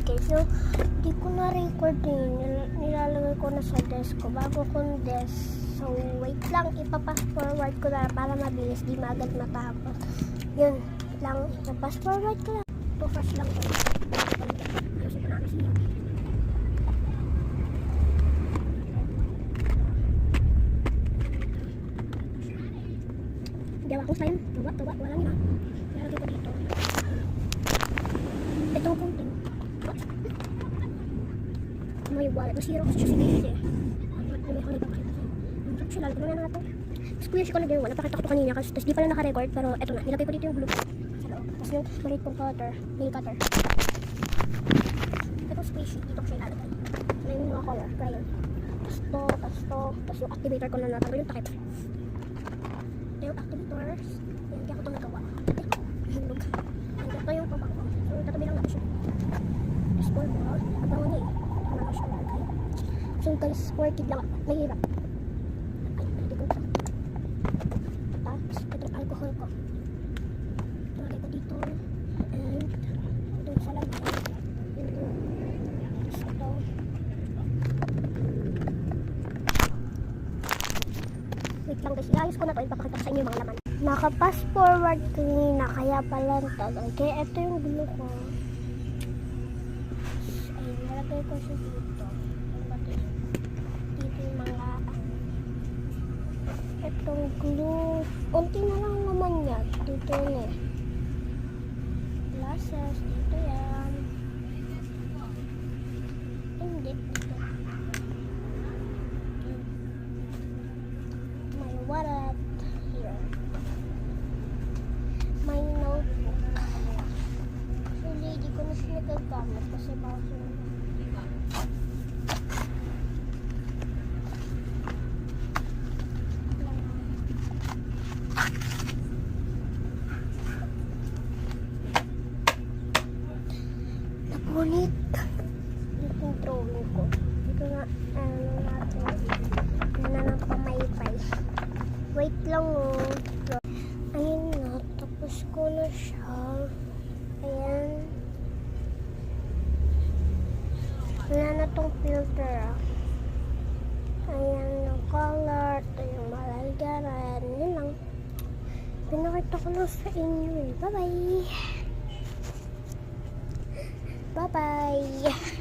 guys. So, hindi ko na-record din. Nilalagay ko na sa desk ko. Bago kong desk. So, wait lang. Ipapass forward ko na para mabilis. Di magad matapos. Yun lang. Ipapass forward ko lang. Ito fast lang ko. Ayusin ko na kasi. Gawa ko sa yun. Tuwa. Wala yun. Nilalagay ko dito. Itong coating. May wallet. Masira ko siya si Bisi. May huli pa kasi. Siya lalagay na natin. Tapos kuya si ko nag-1. Napakita ko ito kanina. Tapos di pala naka-record. Pero eto na. Nilagay ko dito yung glue sa loob. Tapos yung maliit kong cutter. Nail cutter. Itong squishy. Dito ko siya ilalagay. Na yung mga color. Crayon. Tapos to. Tapos yung activator ko na natanggal yung takip. Ito yung activators. Yan. Kaya ko ito nagawa. Hulog. Ito yung pabango. So tatabi lang natin siya. Tapos ball ball. Pabango niya eh. So guys, worth it lang. Mahirap. Ay, ko ito. Tapos, itong alcohol ko. Lagay ko dito. And, ito sa lagay. Ito. Tapos ito. Wait lang guys, iayos ko na ito. Ipapakita ko sa inyo yung mga laman. Naka-pass forward kanina, kaya pala tagal. Kaya ito yung glue ko. Ay, nalagay ko siya dito. Itong glue, unti na lang naman yan. Dito yun eh. Glasses, dito yan. Hindi. Dito. May wallet. Here. May notebook. Actually, di ko na siya nagagamit kasi baso na. Ngunit, dito yung drawing ko. Dito na, natin pamaypay. Wait lang oh. Ayun na, tapos ko na siya. Ayan. Wala na tong filter ah. Ayan yung color. Ito yung malalgaran. Yun lang. Pinakita ko na sa inyo. Bye-bye! Bye-bye!